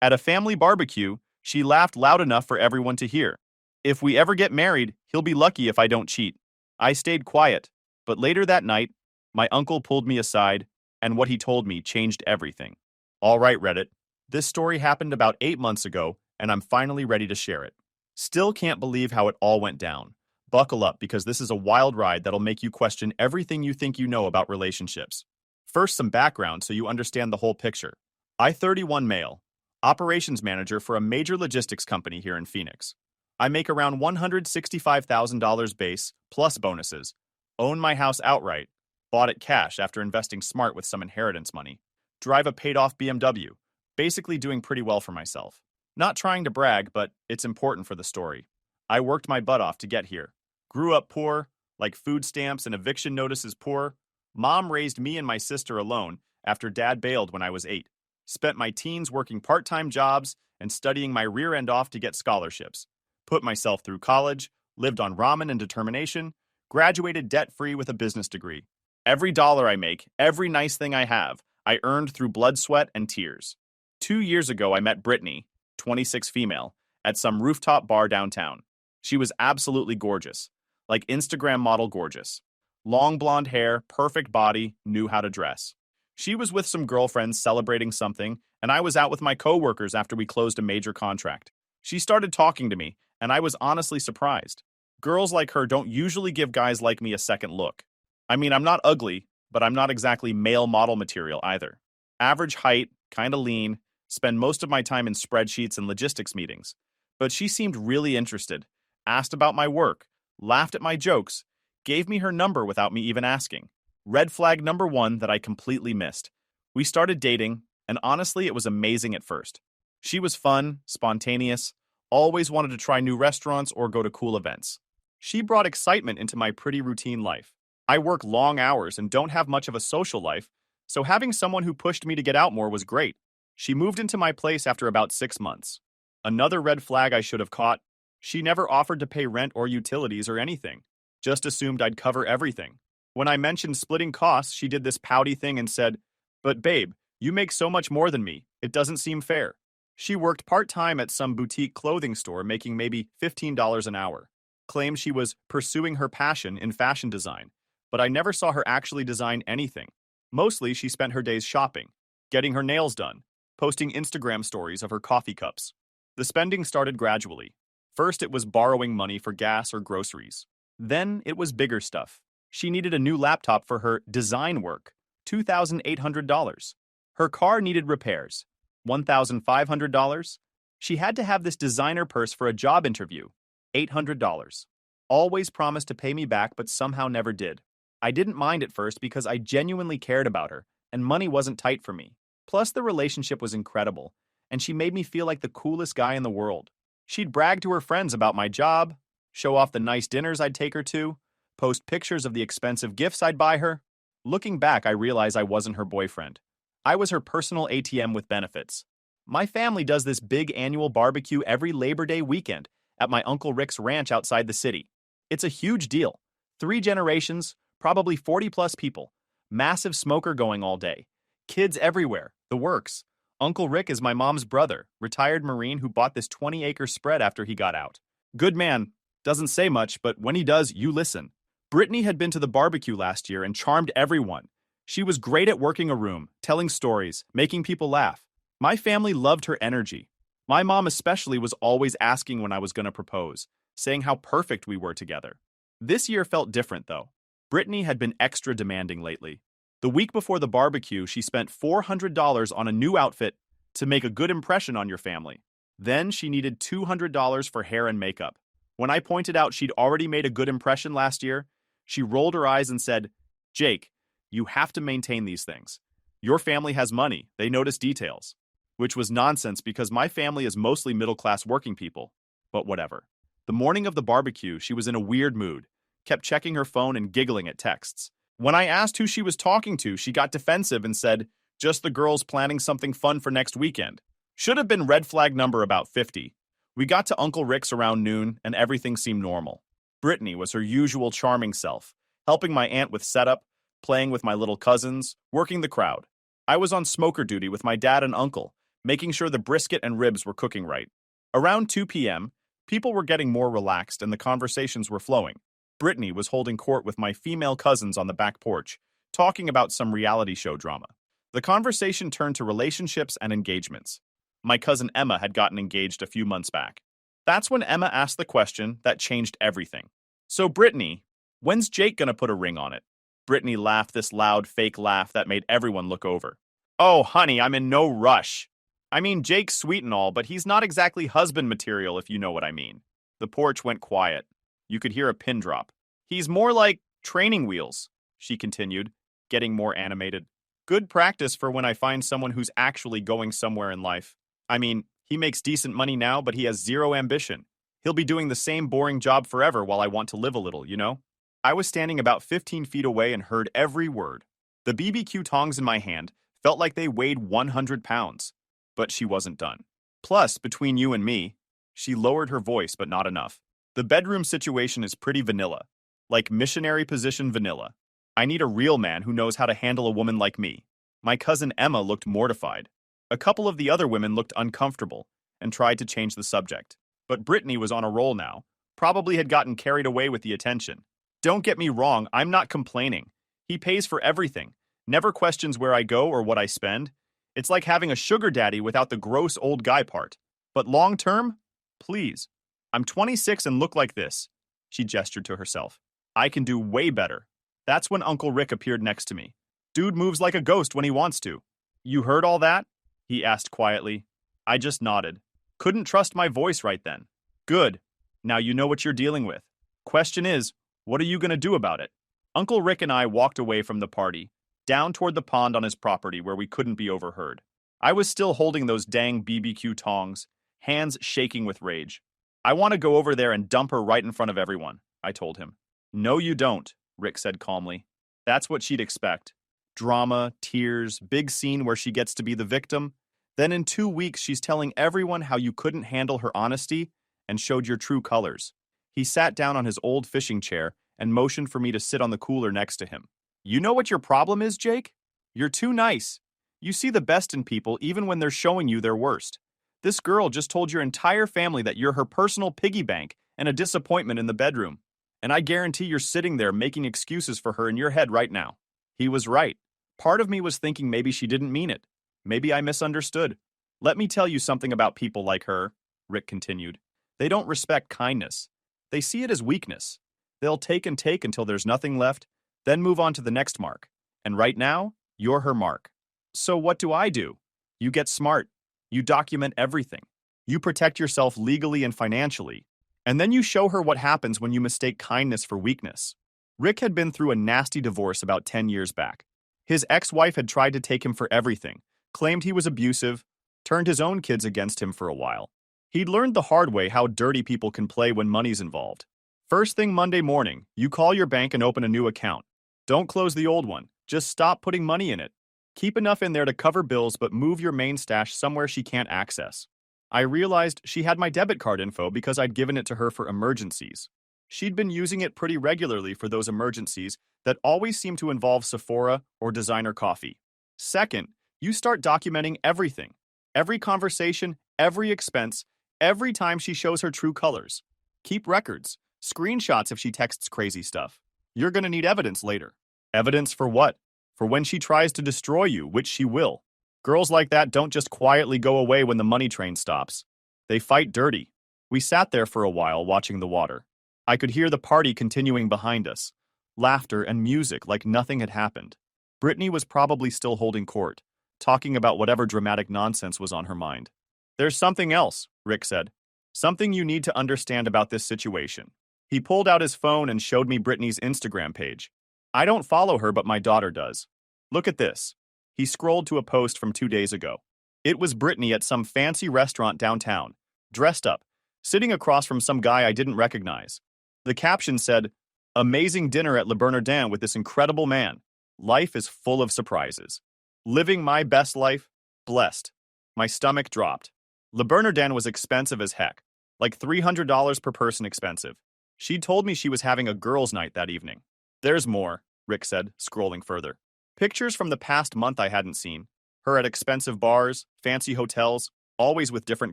At a family barbecue, she laughed loud enough for everyone to hear. If we ever get married, he'll be lucky if I don't cheat. I stayed quiet, but later that night, my uncle pulled me aside, and what he told me changed everything. All right, Reddit. This story happened about 8 months ago, and I'm finally ready to share it. Still can't believe how it all went down. Buckle up because this is a wild ride that'll make you question everything you think you know about relationships. First, some background so you understand the whole picture. I 31 male, operations manager for a major logistics company here in Phoenix. I make around $165,000 base plus bonuses, own my house outright, bought it cash after investing smart with some inheritance money, drive a paid-off BMW, basically doing pretty well for myself. Not trying to brag, but it's important for the story. I worked my butt off to get here. Grew up poor, like food stamps and eviction notices poor. Mom raised me and my sister alone after dad bailed when I was 8. Spent my teens working part-time jobs and studying my rear end off to get scholarships. Put myself through college, lived on ramen and determination, graduated debt-free with a business degree. Every dollar I make, every nice thing I have, I earned through blood, sweat, and tears. 2 years ago, I met Brittany, 26 female, at some rooftop bar downtown. She was absolutely gorgeous, like Instagram model gorgeous. Long blonde hair, perfect body, knew how to dress. She was with some girlfriends celebrating something, and I was out with my coworkers after we closed a major contract. She started talking to me, and I was honestly surprised. Girls like her don't usually give guys like me a second look. I mean, I'm not ugly, but I'm not exactly male model material either. Average height, kinda lean, spend most of my time in spreadsheets and logistics meetings. But she seemed really interested, asked about my work, laughed at my jokes, gave me her number without me even asking. Red flag number one that I completely missed. We started dating, and honestly, it was amazing at first. She was fun, spontaneous, always wanted to try new restaurants or go to cool events. She brought excitement into my pretty routine life. I work long hours and don't have much of a social life, so having someone who pushed me to get out more was great. She moved into my place after about 6 months. Another red flag I should have caught. She never offered to pay rent or utilities or anything. Just assumed I'd cover everything. When I mentioned splitting costs, she did this pouty thing and said, "But babe, you make so much more than me. It doesn't seem fair." She worked part-time at some boutique clothing store making maybe $15 an hour. Claimed she was pursuing her passion in fashion design, but I never saw her actually design anything. Mostly she spent her days shopping, getting her nails done, posting Instagram stories of her coffee cups. The spending started gradually. First it was borrowing money for gas or groceries. Then it was bigger stuff. She needed a new laptop for her design work, $2,800. Her car needed repairs, $1,500. She had to have this designer purse for a job interview, $800. Always promised to pay me back but somehow never did. I didn't mind at first because I genuinely cared about her, and money wasn't tight for me. Plus the relationship was incredible, and she made me feel like the coolest guy in the world. She'd brag to her friends about my job, show off the nice dinners I'd take her to, post pictures of the expensive gifts I'd buy her. Looking back, I realize I wasn't her boyfriend. I was her personal ATM with benefits. My family does this big annual barbecue every Labor Day weekend at my Uncle Rick's ranch outside the city. It's a huge deal. 3 generations, probably 40-plus people. Massive smoker going all day. Kids everywhere, the works. Uncle Rick is my mom's brother, retired Marine who bought this 20-acre spread after he got out. Good man, doesn't say much, but when he does, you listen. Brittany had been to the barbecue last year and charmed everyone. She was great at working a room, telling stories, making people laugh. My family loved her energy. My mom especially was always asking when I was going to propose, saying how perfect we were together. This year felt different, though. Brittany had been extra demanding lately. The week before the barbecue, she spent $400 on a new outfit to make a good impression on your family. Then she needed $200 for hair and makeup. When I pointed out she'd already made a good impression last year, she rolled her eyes and said, "Jake, you have to maintain these things. Your family has money, they notice details." Which was nonsense because my family is mostly middle-class working people. But whatever. The morning of the barbecue, she was in a weird mood, kept checking her phone and giggling at texts. When I asked who she was talking to, she got defensive and said, "Just the girls planning something fun for next weekend." Should have been red flag number about 50. We got to Uncle Rick's around noon, and everything seemed normal. Brittany was her usual charming self, helping my aunt with setup, playing with my little cousins, working the crowd. I was on smoker duty with my dad and uncle, making sure the brisket and ribs were cooking right. Around 2 p.m., people were getting more relaxed and the conversations were flowing. Brittany was holding court with my female cousins on the back porch, talking about some reality show drama. The conversation turned to relationships and engagements. My cousin Emma had gotten engaged a few months back. That's when Emma asked the question that changed everything. So, Brittany, when's Jake gonna put a ring on it? Brittany laughed this loud, fake laugh that made everyone look over. Oh, honey, I'm in no rush. I mean, Jake's sweet and all, but he's not exactly husband material, if you know what I mean. The porch went quiet. You could hear a pin drop. He's more like training wheels, she continued, getting more animated. Good practice for when I find someone who's actually going somewhere in life. I mean, he makes decent money now, but he has zero ambition. He'll be doing the same boring job forever while I want to live a little, you know? I was standing about 15 feet away and heard every word. The BBQ tongs in my hand felt like they weighed 100 pounds. But she wasn't done. Plus, between you and me, she lowered her voice, but not enough. The bedroom situation is pretty vanilla. Like missionary position vanilla. I need a real man who knows how to handle a woman like me. My cousin Emma looked mortified. A couple of the other women looked uncomfortable and tried to change the subject. But Brittany was on a roll now, probably had gotten carried away with the attention. Don't get me wrong, I'm not complaining. He pays for everything, never questions where I go or what I spend. It's like having a sugar daddy without the gross old guy part. But long term? Please. I'm 26 and look like this. She gestured to herself. I can do way better. That's when Uncle Rick appeared next to me. Dude moves like a ghost when he wants to. You heard all that? He asked quietly. I just nodded. Couldn't trust my voice right then. Good. Now you know what you're dealing with. Question is, what are you going to do about it? Uncle Rick and I walked away from the party, down toward the pond on his property where we couldn't be overheard. I was still holding those dang BBQ tongs, hands shaking with rage. I want to go over there and dump her right in front of everyone, I told him. No, you don't, Rick said calmly. That's what she'd expect. Drama, tears, big scene where she gets to be the victim. Then in 2 weeks, she's telling everyone how you couldn't handle her honesty and showed your true colors. He sat down on his old fishing chair and motioned for me to sit on the cooler next to him. You know what your problem is, Jake? You're too nice. You see the best in people even when they're showing you their worst. This girl just told your entire family that you're her personal piggy bank and a disappointment in the bedroom. And I guarantee you're sitting there making excuses for her in your head right now. He was right. Part of me was thinking maybe she didn't mean it. Maybe I misunderstood. Let me tell you something about people like her, Rick continued. They don't respect kindness. They see it as weakness. They'll take and take until there's nothing left, then move on to the next mark. And right now, you're her mark. So what do? You get smart. You document everything. You protect yourself legally and financially. And then you show her what happens when you mistake kindness for weakness. Rick had been through a nasty divorce about 10 years back. His ex-wife had tried to take him for everything, claimed he was abusive, turned his own kids against him for a while. He'd learned the hard way how dirty people can play when money's involved. First thing Monday morning, you call your bank and open a new account. Don't close the old one. Just stop putting money in it. Keep enough in there to cover bills, but move your main stash somewhere she can't access. I realized she had my debit card info because I'd given it to her for emergencies. She'd been using it pretty regularly for those emergencies that always seemed to involve Sephora or designer coffee. Second, you start documenting everything. Every conversation, every expense, every time she shows her true colors. Keep records, screenshots if she texts crazy stuff. You're going to need evidence later. Evidence for what? For when she tries to destroy you, which she will. Girls like that don't just quietly go away when the money train stops. They fight dirty. We sat there for a while watching the water. I could hear the party continuing behind us. Laughter and music like nothing had happened. Brittany was probably still holding court, talking about whatever dramatic nonsense was on her mind. There's something else, Rick said. Something you need to understand about this situation. He pulled out his phone and showed me Brittany's Instagram page. I don't follow her, but my daughter does. Look at this. He scrolled to a post from 2 days ago. It was Brittany at some fancy restaurant downtown, dressed up, sitting across from some guy I didn't recognize. The caption said, "Amazing dinner at Le Bernardin with this incredible man. Life is full of surprises. Living my best life? Blessed." My stomach dropped. Le Bernardin was expensive as heck, like $300 per person expensive. She told me she was having a girls' night that evening. There's more, Rick said, scrolling further. Pictures from the past month I hadn't seen. Her at expensive bars, fancy hotels, always with different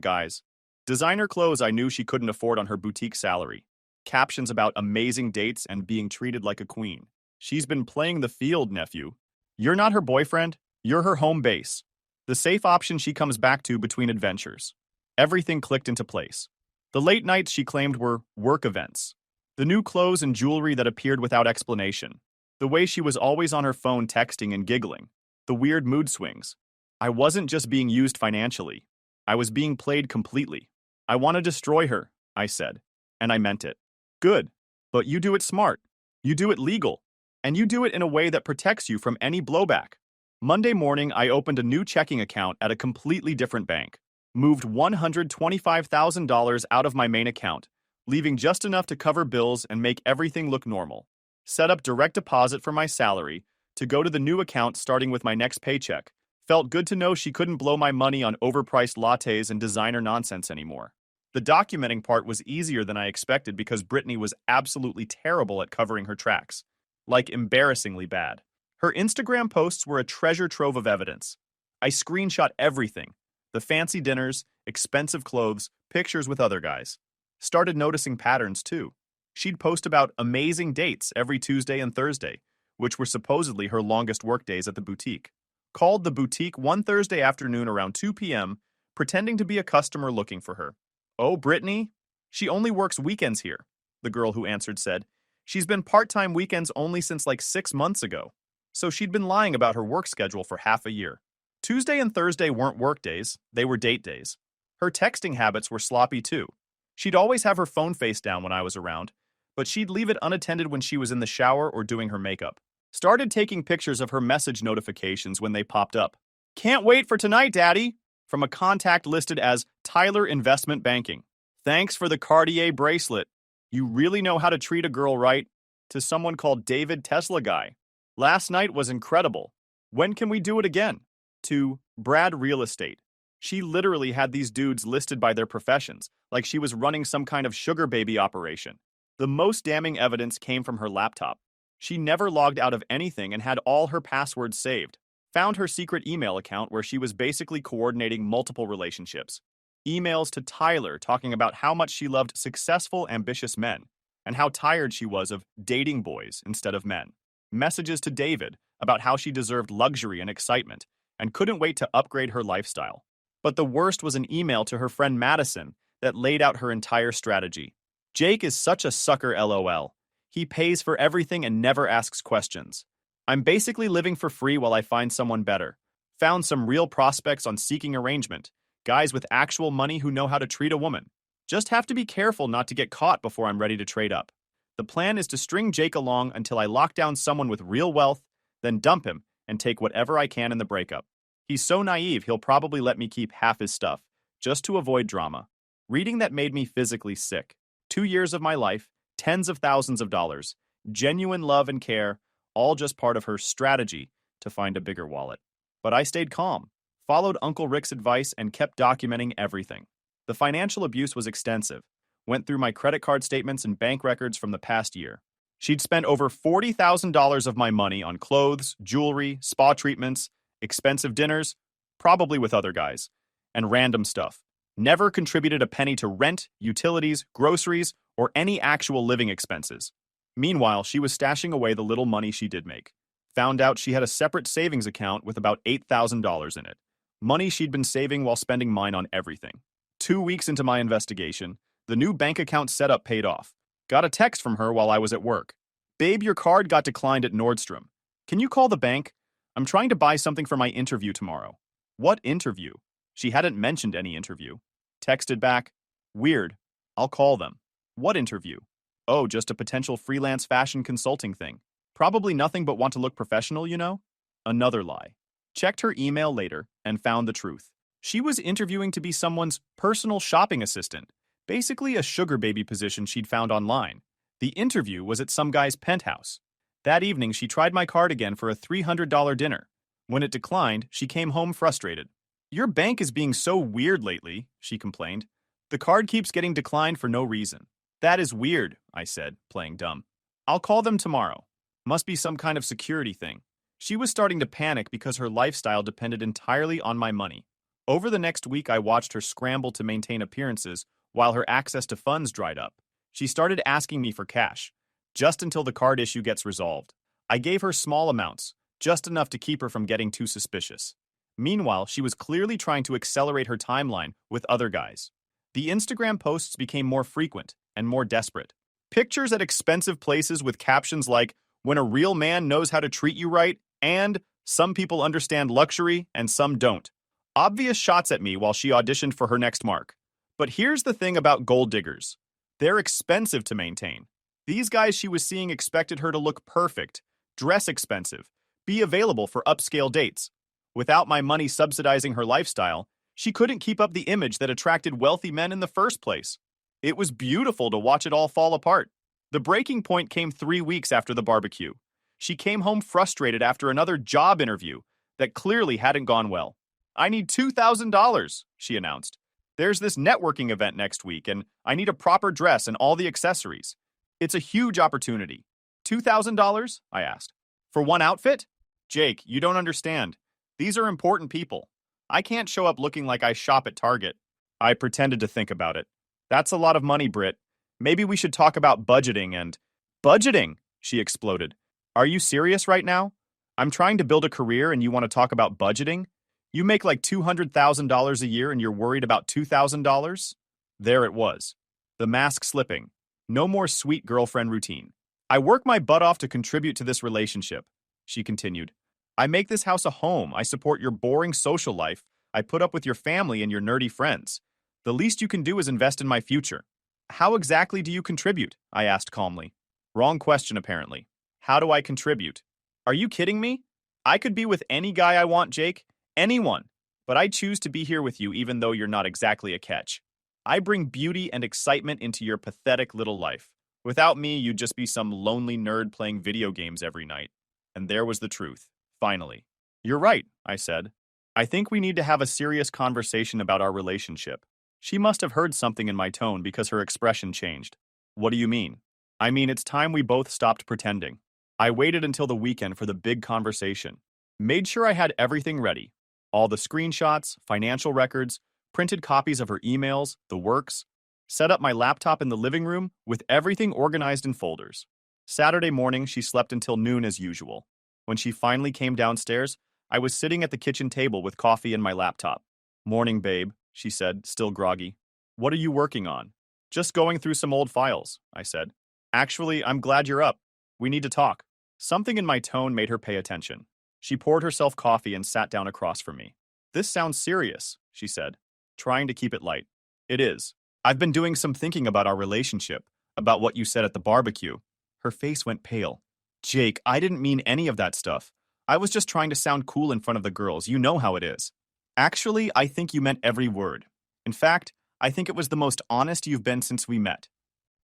guys. Designer clothes I knew she couldn't afford on her boutique salary. Captions about amazing dates and being treated like a queen. She's been playing the field, nephew. You're not her boyfriend, you're her home base. The safe option she comes back to between adventures. Everything clicked into place. The late nights she claimed were work events. The new clothes and jewelry that appeared without explanation. The way she was always on her phone texting and giggling. The weird mood swings. I wasn't just being used financially. I was being played completely. I want to destroy her, I said. And I meant it. Good. But you do it smart. You do it legal. And you do it in a way that protects you from any blowback. Monday morning, I opened a new checking account at a completely different bank. Moved $125,000 out of my main account, leaving just enough to cover bills and make everything look normal. Set up direct deposit for my salary to go to the new account starting with my next paycheck. Felt good to know she couldn't blow my money on overpriced lattes and designer nonsense anymore. The documenting part was easier than I expected because Brittany was absolutely terrible at covering her tracks. Like embarrassingly bad. Her Instagram posts were a treasure trove of evidence. I screenshot everything. The fancy dinners, expensive clothes, pictures with other guys. Started noticing patterns too. She'd post about amazing dates every Tuesday and Thursday, which were supposedly her longest work days at the boutique. Called the boutique one Thursday afternoon around 2 p.m., pretending to be a customer looking for her. Oh, Brittany? She only works weekends here, the girl who answered said. She's been part-time weekends only since like 6 months ago. So she'd been lying about her work schedule for half a year. Tuesday and Thursday weren't work days, they were date days. Her texting habits were sloppy too. She'd always have her phone face down when I was around, but she'd leave it unattended when she was in the shower or doing her makeup. Started taking pictures of her message notifications when they popped up. Can't wait for tonight, Daddy! From a contact listed as Tyler Investment Banking. Thanks for the Cartier bracelet. You really know how to treat a girl right. To someone called David Tesla Guy. Last night was incredible. When can we do it again? To Brad Real Estate. She literally had these dudes listed by their professions, like she was running some kind of sugar baby operation. The most damning evidence came from her laptop. She never logged out of anything and had all her passwords saved. Found her secret email account where she was basically coordinating multiple relationships. Emails to Tyler talking about how much she loved successful, ambitious men, and how tired she was of dating boys instead of men. Messages to David about how she deserved luxury and excitement, and couldn't wait to upgrade her lifestyle. But the worst was an email to her friend Madison that laid out her entire strategy. Jake is such a sucker, lol. He pays for everything and never asks questions. I'm basically living for free while I find someone better. Found some real prospects on Seeking Arrangement, guys with actual money who know how to treat a woman. Just have to be careful not to get caught before I'm ready to trade up. The plan is to string Jake along until I lock down someone with real wealth, then dump him and take whatever I can in the breakup. He's so naive he'll probably let me keep half his stuff, just to avoid drama. Reading that made me physically sick. 2 years of my life, tens of thousands of dollars, genuine love and care, all just part of her strategy to find a bigger wallet. But I stayed calm, followed Uncle Rick's advice, and kept documenting everything. The financial abuse was extensive. Went through my credit card statements and bank records from the past year. She'd spent over $40,000 of my money on clothes, jewelry, spa treatments, expensive dinners, probably with other guys, and random stuff. Never contributed a penny to rent, utilities, groceries, or any actual living expenses. Meanwhile, she was stashing away the little money she did make. Found out she had a separate savings account with about $8,000 in it. Money she'd been saving while spending mine on everything. 2 weeks into my investigation, the new bank account setup paid off. Got a text from her while I was at work. Babe, your card got declined at Nordstrom. Can you call the bank? I'm trying to buy something for my interview tomorrow. What interview? She hadn't mentioned any interview. Texted back, weird. I'll call them. What interview? Oh, just a potential freelance fashion consulting thing. Probably nothing but want to look professional, you know? Another lie. Checked her email later and found the truth. She was interviewing to be someone's personal shopping assistant, basically a sugar baby position she'd found online. The interview was at some guy's penthouse. That evening, she tried my card again for a $300 dinner. When it declined, she came home frustrated. Your bank is being so weird lately, she complained. The card keeps getting declined for no reason. That is weird, I said, playing dumb. I'll call them tomorrow. Must be some kind of security thing. She was starting to panic because her lifestyle depended entirely on my money. Over the next week, I watched her scramble to maintain appearances while her access to funds dried up. She started asking me for cash, just until the card issue gets resolved. I gave her small amounts, just enough to keep her from getting too suspicious. Meanwhile, she was clearly trying to accelerate her timeline with other guys. The Instagram posts became more frequent and more desperate. Pictures at expensive places with captions like, "When a real man knows how to treat you right," and "Some people understand luxury and some don't." Obvious shots at me while she auditioned for her next mark. But here's the thing about gold diggers. They're expensive to maintain. These guys she was seeing expected her to look perfect, dress expensive, be available for upscale dates. Without my money subsidizing her lifestyle, she couldn't keep up the image that attracted wealthy men in the first place. It was beautiful to watch it all fall apart. The breaking point came 3 weeks after the barbecue. She came home frustrated after another job interview that clearly hadn't gone well. "I need $2,000, she announced. "There's this networking event next week, and I need a proper dress and all the accessories. It's a huge opportunity." "$2,000? I asked. "For one outfit?" "Jake, you don't understand. These are important people. I can't show up looking like I shop at Target." I pretended to think about it. "That's a lot of money, Britt. Maybe we should talk about budgeting and—" "Budgeting?" she exploded. "Are you serious right now? I'm trying to build a career and you want to talk about budgeting? You make like $200,000 a year and you're worried about $2,000? There it was. The mask slipping. No more sweet girlfriend routine. "I work my butt off to contribute to this relationship," she continued. "I make this house a home. I support your boring social life. I put up with your family and your nerdy friends. The least you can do is invest in my future." "How exactly do you contribute?" I asked calmly. Wrong question, apparently. How do I contribute? Are you kidding me? I could be with any guy I want, Jake. Anyone. But I choose to be here with you even though you're not exactly a catch. I bring beauty and excitement into your pathetic little life. Without me, you'd just be some lonely nerd playing video games every night. And there was the truth, finally. "You're right," I said. "I think we need to have a serious conversation about our relationship." She must have heard something in my tone because her expression changed. "What do you mean?" "I mean, it's time we both stopped pretending." I waited until the weekend for the big conversation. Made sure I had everything ready. All the screenshots, financial records, printed copies of her emails, the works. Set up my laptop in the living room with everything organized in folders. Saturday morning, she slept until noon as usual. When she finally came downstairs, I was sitting at the kitchen table with coffee and my laptop. "Morning, babe," she said, still groggy. "What are you working on?" "Just going through some old files," I said. "Actually, I'm glad you're up. We need to talk." Something in my tone made her pay attention. She poured herself coffee and sat down across from me. "This sounds serious," she said, trying to keep it light. "It is. I've been doing some thinking about our relationship, about what you said at the barbecue." Her face went pale. "Jake, I didn't mean any of that stuff. I was just trying to sound cool in front of the girls. You know how it is." "Actually, I think you meant every word. In fact, I think it was the most honest you've been since we met."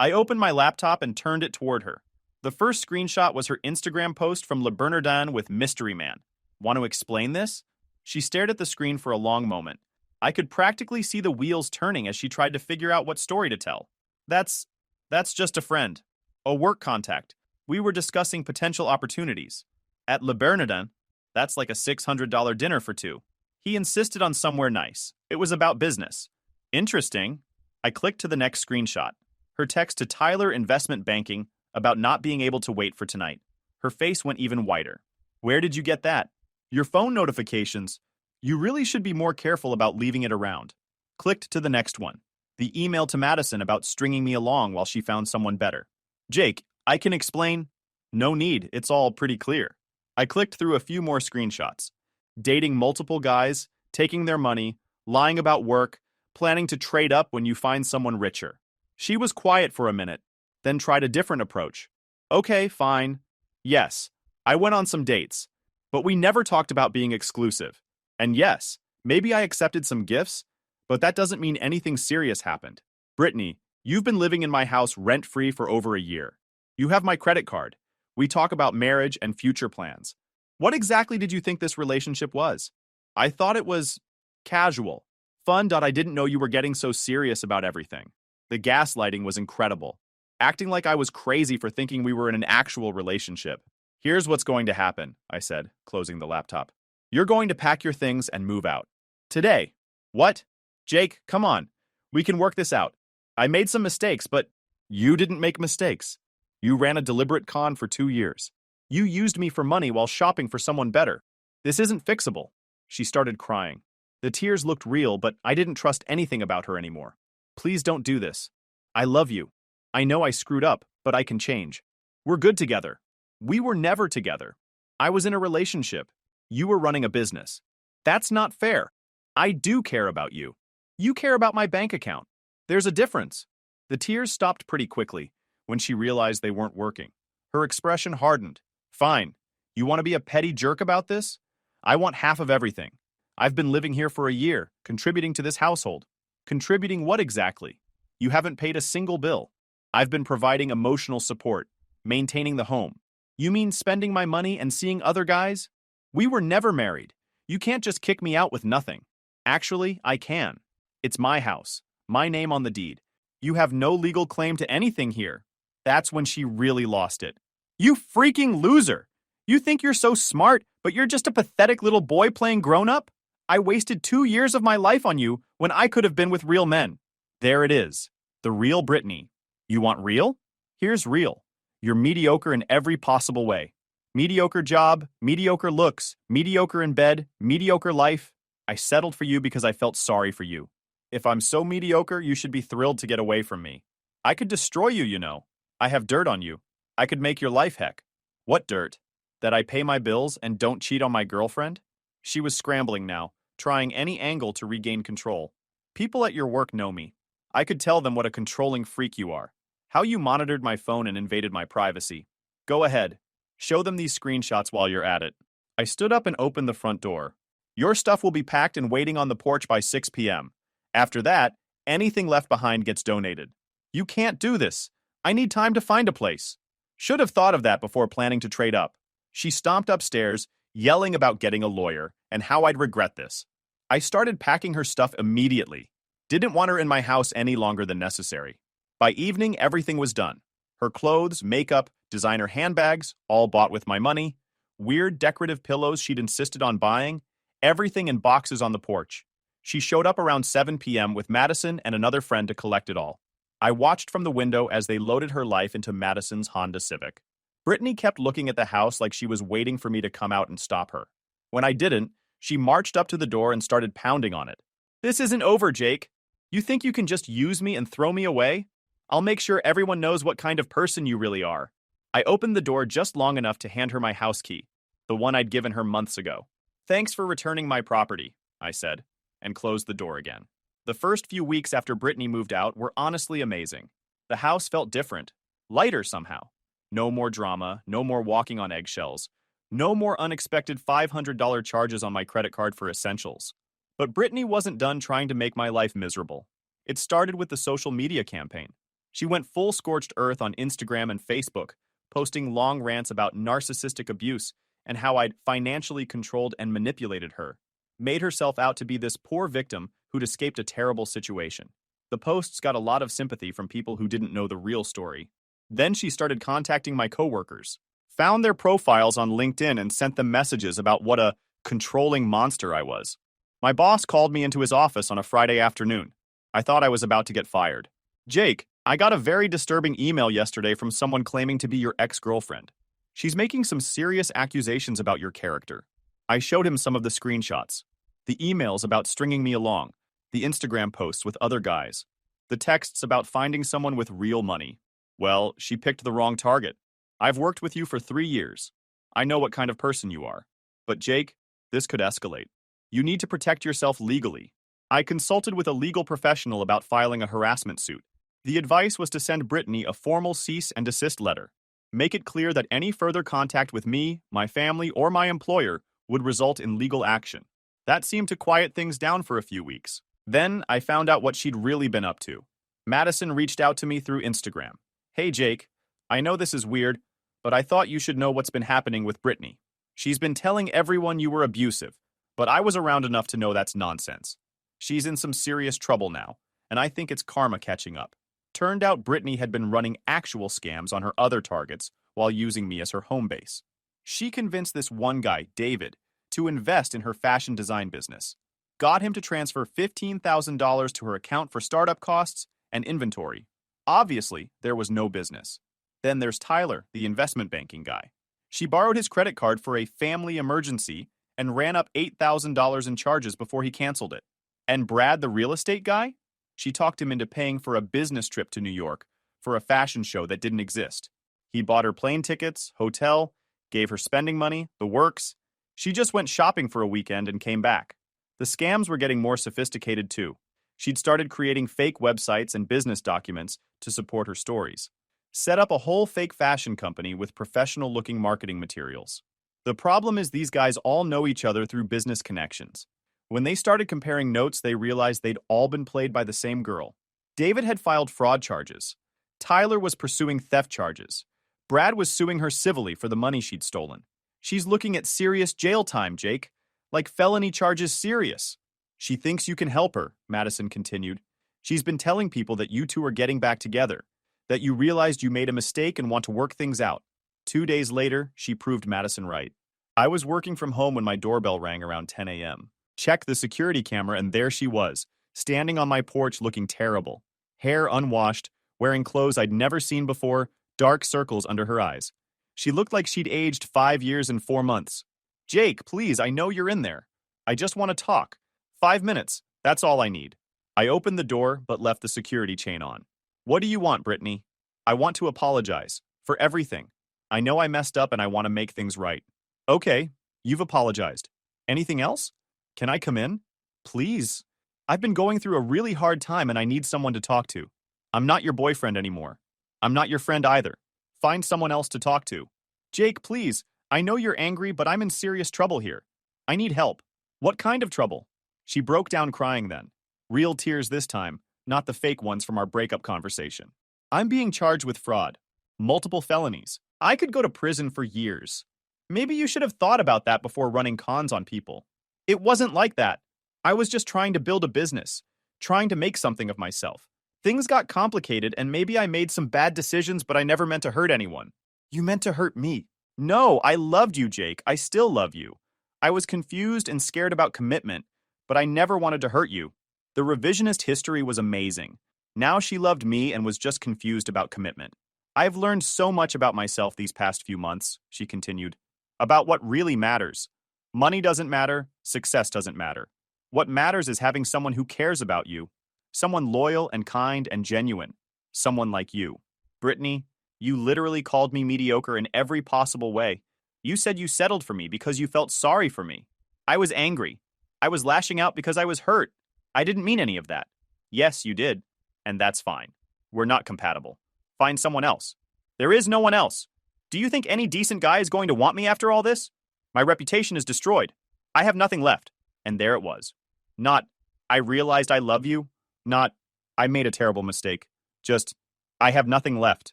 I opened my laptop and turned it toward her. The first screenshot was her Instagram post from Le Bernardin with Mystery Man. "Want to explain this?" She stared at the screen for a long moment. I could practically see the wheels turning as she tried to figure out what story to tell. That's just a friend. A work contact. We were discussing potential opportunities. At Le Bernardin, that's like a $600 dinner for two. He insisted on somewhere nice. It was about business." "Interesting." I clicked to the next screenshot. Her text to Tyler Investment Banking about not being able to wait for tonight. Her face went even whiter. "Where did you get that?" "Your phone notifications. You really should be more careful about leaving it around." Clicked to the next one. The email to Madison about stringing me along while she found someone better. "Jake, I can explain." "No need, it's all pretty clear." I clicked through a few more screenshots. Dating multiple guys, taking their money, lying about work, planning to trade up when you find someone richer. She was quiet for a minute, then tried a different approach. "Okay, fine. Yes, I went on some dates, but we never talked about being exclusive. And yes, maybe I accepted some gifts, but that doesn't mean anything serious happened. Brittany, you've been living in my house rent-free for over a year. You have my credit card. We talk about marriage and future plans. What exactly did you think this relationship was?" "I thought it was casual. Fun. I didn't know you were getting so serious about everything." The gaslighting was incredible. Acting like I was crazy for thinking we were in an actual relationship. Here's what's going to happen, I said, closing the laptop. You're going to pack your things and move out. Today. What? Jake, come on. We can work this out. I made some mistakes, but you didn't make mistakes. You ran a deliberate con for 2 years. You used me for money while shopping for someone better. This isn't fixable. She started crying. The tears looked real, but I didn't trust anything about her anymore. Please don't do this. I love you. I know I screwed up, but I can change. We're good together. We were never together. I was in a relationship. You were running a business. That's not fair. I do care about you. You care about my bank account. There's a difference. The tears stopped pretty quickly when she realized they weren't working. Her expression hardened. Fine. You want to be a petty jerk about this? I want half of everything. I've been living here for a year, contributing to this household. Contributing what exactly? You haven't paid a single bill. I've been providing emotional support, maintaining the home. You mean spending my money and seeing other guys? We were never married. You can't just kick me out with nothing. Actually, I can. It's my house, my name on the deed. You have no legal claim to anything here. That's when she really lost it. You freaking loser! You think you're so smart, but you're just a pathetic little boy playing grown-up? I wasted 2 years of my life on you when I could have been with real men. There it is. The real Brittany. You want real? Here's real. You're mediocre in every possible way. Mediocre job, mediocre looks, mediocre in bed, mediocre life. I settled for you because I felt sorry for you. If I'm so mediocre, you should be thrilled to get away from me. I could destroy you, you know. I have dirt on you. I could make your life heck. What dirt? That I pay my bills and don't cheat on my girlfriend? She was scrambling now, trying any angle to regain control. People at your work know me. I could tell them what a controlling freak you are. How you monitored my phone and invaded my privacy. Go ahead. Show them these screenshots while you're at it. I stood up and opened the front door. Your stuff will be packed and waiting on the porch by 6 p.m. After that, anything left behind gets donated. You can't do this. I need time to find a place. Should have thought of that before planning to trade up. She stomped upstairs, yelling about getting a lawyer and how I'd regret this. I started packing her stuff immediately. Didn't want her in my house any longer than necessary. By evening, everything was done. Her clothes, makeup, designer handbags, all bought with my money, weird decorative pillows she'd insisted on buying, everything in boxes on the porch. She showed up around 7 p.m. with Madison and another friend to collect it all. I watched from the window as they loaded her life into Madison's Honda Civic. Brittany kept looking at the house like she was waiting for me to come out and stop her. When I didn't, she marched up to the door and started pounding on it. This isn't over, Jake. You think you can just use me and throw me away? I'll make sure everyone knows what kind of person you really are. I opened the door just long enough to hand her my house key, the one I'd given her months ago. Thanks for returning my property, I said, and closed the door again. The first few weeks after Brittany moved out were honestly amazing. The house felt different, lighter somehow. No more drama, no more walking on eggshells, no more unexpected $500 charges on my credit card for essentials. But Brittany wasn't done trying to make my life miserable. It started with the social media campaign. She went full scorched earth on Instagram and Facebook, posting long rants about narcissistic abuse and how I'd financially controlled and manipulated her. Made herself out to be this poor victim who'd escaped a terrible situation. The posts got a lot of sympathy from people who didn't know the real story. Then she started contacting my coworkers, found their profiles on LinkedIn and sent them messages about what a controlling monster I was. My boss called me into his office on a Friday afternoon. I thought I was about to get fired. Jake, I got a very disturbing email yesterday from someone claiming to be your ex-girlfriend. She's making some serious accusations about your character. I showed him some of the screenshots. The emails about stringing me along, the Instagram posts with other guys, the texts about finding someone with real money. Well, she picked the wrong target. I've worked with you for 3 years. I know what kind of person you are. But Jake, this could escalate. You need to protect yourself legally. I consulted with a legal professional about filing a harassment suit. The advice was to send Brittany a formal cease and desist letter. Make it clear that any further contact with me, my family, or my employer would result in legal action. That seemed to quiet things down for a few weeks. Then I found out what she'd really been up to. Madison reached out to me through Instagram. Hey Jake, I know this is weird, but I thought you should know what's been happening with Brittany. She's been telling everyone you were abusive, but I was around enough to know that's nonsense. She's in some serious trouble now, and I think it's karma catching up. Turned out Brittany had been running actual scams on her other targets while using me as her home base. She convinced this one guy, David, to invest in her fashion design business, got him to transfer $15,000 to her account for startup costs and inventory. Obviously, there was no business. Then there's Tyler, the investment banking guy. She borrowed his credit card for a family emergency and ran up $8,000 in charges before he canceled it. And Brad, the real estate guy? She talked him into paying for a business trip to New York for a fashion show that didn't exist. He bought her plane tickets, hotel, gave her spending money, the works. She just went shopping for a weekend and came back. The scams were getting more sophisticated too. She'd started creating fake websites and business documents to support her stories. Set up a whole fake fashion company with professional-looking marketing materials. The problem is these guys all know each other through business connections. When they started comparing notes, they realized they'd all been played by the same girl. David had filed fraud charges. Tyler was pursuing theft charges. Brad was suing her civilly for the money she'd stolen. She's looking at serious jail time, Jake. Like felony charges serious. She thinks you can help her, Madison continued. She's been telling people that you two are getting back together, that you realized you made a mistake and want to work things out. 2 days later, she proved Madison right. I was working from home when my doorbell rang around 10 a.m. Checked the security camera and there she was, standing on my porch looking terrible. Hair unwashed, wearing clothes I'd never seen before, dark circles under her eyes. She looked like she'd aged 5 years and 4 months. Jake, please, I know you're in there. I just want to talk. 5 minutes, that's all I need. I opened the door but left the security chain on. What do you want, Brittany? I want to apologize. For everything. I know I messed up and I want to make things right. Okay, you've apologized. Anything else? Can I come in? Please. I've been going through a really hard time and I need someone to talk to. I'm not your boyfriend anymore. I'm not your friend either. Find someone else to talk to. Jake, please. I know you're angry, but I'm in serious trouble here. I need help. What kind of trouble? She broke down crying then. Real tears this time, not the fake ones from our breakup conversation. I'm being charged with fraud. Multiple felonies. I could go to prison for years. Maybe you should have thought about that before running cons on people. It wasn't like that. I was just trying to build a business, trying to make something of myself. Things got complicated and maybe I made some bad decisions, but I never meant to hurt anyone. You meant to hurt me. No, I loved you, Jake. I still love you. I was confused and scared about commitment, but I never wanted to hurt you. The revisionist history was amazing. Now she loved me and was just confused about commitment. I've learned so much about myself these past few months, she continued, about what really matters. Money doesn't matter, success doesn't matter. What matters is having someone who cares about you, someone loyal and kind and genuine, someone like you. Brittany, you literally called me mediocre in every possible way. You said you settled for me because you felt sorry for me. I was angry. I was lashing out because I was hurt. I didn't mean any of that. Yes, you did. And that's fine. We're not compatible. Find someone else. There is no one else. Do you think any decent guy is going to want me after all this? My reputation is destroyed. I have nothing left. And there it was. Not, I realized I love you. Not, I made a terrible mistake. Just, I have nothing left.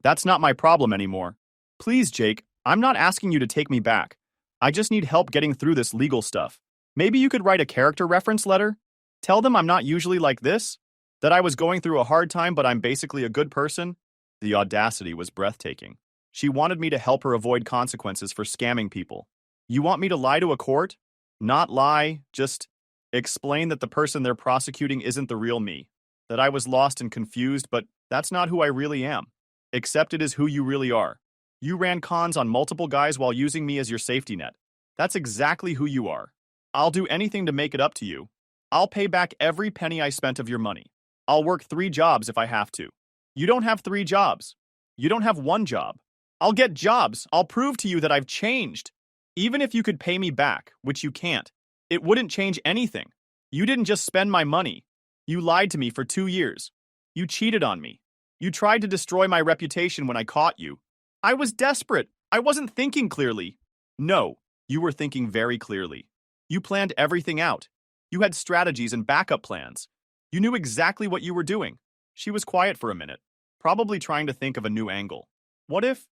That's not my problem anymore. Please, Jake, I'm not asking you to take me back. I just need help getting through this legal stuff. Maybe you could write a character reference letter? Tell them I'm not usually like this? That I was going through a hard time, but I'm basically a good person? The audacity was breathtaking. She wanted me to help her avoid consequences for scamming people. You want me to lie to a court? Not lie, just explain that the person they're prosecuting isn't the real me. That I was lost and confused, but that's not who I really am. Accept it as who you really are. You ran cons on multiple guys while using me as your safety net. That's exactly who you are. I'll do anything to make it up to you. I'll pay back every penny I spent of your money. I'll work 3 jobs if I have to. You don't have 3 jobs. You don't have 1 job. I'll get jobs. I'll prove to you that I've changed. Even if you could pay me back, which you can't, it wouldn't change anything. You didn't just spend my money. You lied to me for 2 years. You cheated on me. You tried to destroy my reputation when I caught you. I was desperate. I wasn't thinking clearly. No, you were thinking very clearly. You planned everything out. You had strategies and backup plans. You knew exactly what you were doing. She was quiet for a minute, probably trying to think of a new angle. What if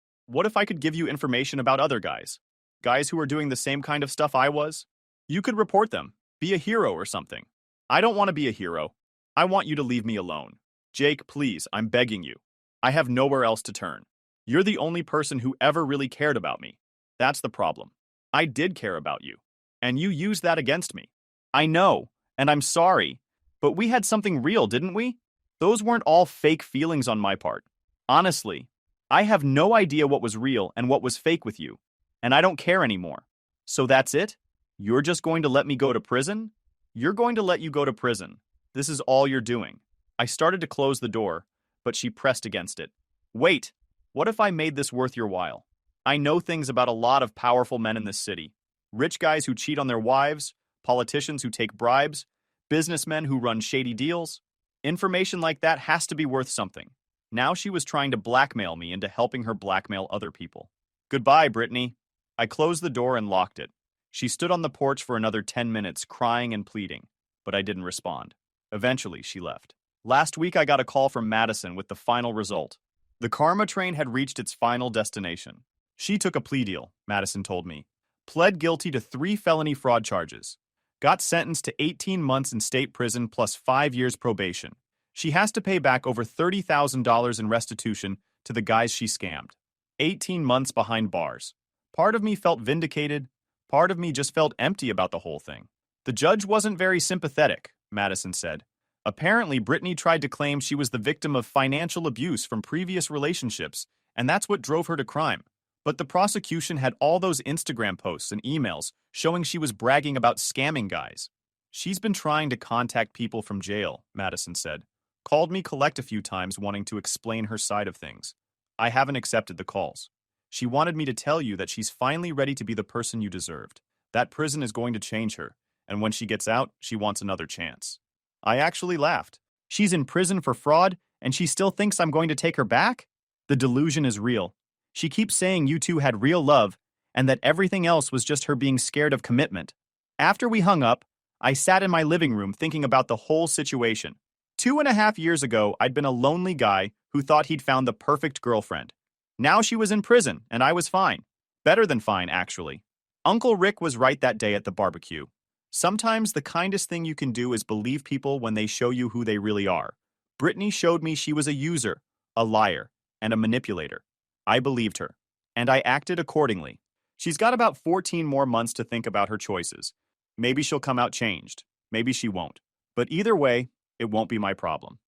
I could give you information about other guys? Guys who are doing the same kind of stuff I was? You could report them, be a hero or something. I don't want to be a hero. I want you to leave me alone. Jake, please, I'm begging you. I have nowhere else to turn. You're the only person who ever really cared about me. That's the problem. I did care about you, and you used that against me. I know, and I'm sorry, but we had something real, didn't we? Those weren't all fake feelings on my part. Honestly, I have no idea what was real and what was fake with you, and I don't care anymore. So that's it? You're just going to let me go to prison? You're going to let you go to prison. This is all you're doing. I started to close the door, but she pressed against it. Wait, what if I made this worth your while? I know things about a lot of powerful men in this city. Rich guys who cheat on their wives, politicians who take bribes, businessmen who run shady deals. Information like that has to be worth something. Now she was trying to blackmail me into helping her blackmail other people. Goodbye, Brittany. I closed the door and locked it. She stood on the porch for another 10 minutes, crying and pleading, but I didn't respond. Eventually, she left. Last week, I got a call from Madison with the final result. The karma train had reached its final destination. She took a plea deal, Madison told me, pled guilty to 3 felony fraud charges, got sentenced to 18 months in state prison plus 5 years probation. She has to pay back over $30,000 in restitution to the guys she scammed. 18 months behind bars. Part of me felt vindicated. Part of me just felt empty about the whole thing. The judge wasn't very sympathetic, Madison said. Apparently, Brittany tried to claim she was the victim of financial abuse from previous relationships, and that's what drove her to crime. But the prosecution had all those Instagram posts and emails showing she was bragging about scamming guys. She's been trying to contact people from jail, Madison said. Called me collect a few times wanting to explain her side of things. I haven't accepted the calls. She wanted me to tell you that she's finally ready to be the person you deserved. That prison is going to change her, and when she gets out, she wants another chance. I actually laughed. She's in prison for fraud, and she still thinks I'm going to take her back? The delusion is real. She keeps saying you two had real love, and that everything else was just her being scared of commitment. After we hung up, I sat in my living room thinking about the whole situation. 2.5 years ago, I'd been a lonely guy who thought he'd found the perfect girlfriend. Now she was in prison, and I was fine. Better than fine, actually. Uncle Rick was right that day at the barbecue. Sometimes the kindest thing you can do is believe people when they show you who they really are. Brittany showed me she was a user, a liar, and a manipulator. I believed her, and I acted accordingly. She's got about 14 more months to think about her choices. Maybe she'll come out changed. Maybe she won't. But either way, it won't be my problem.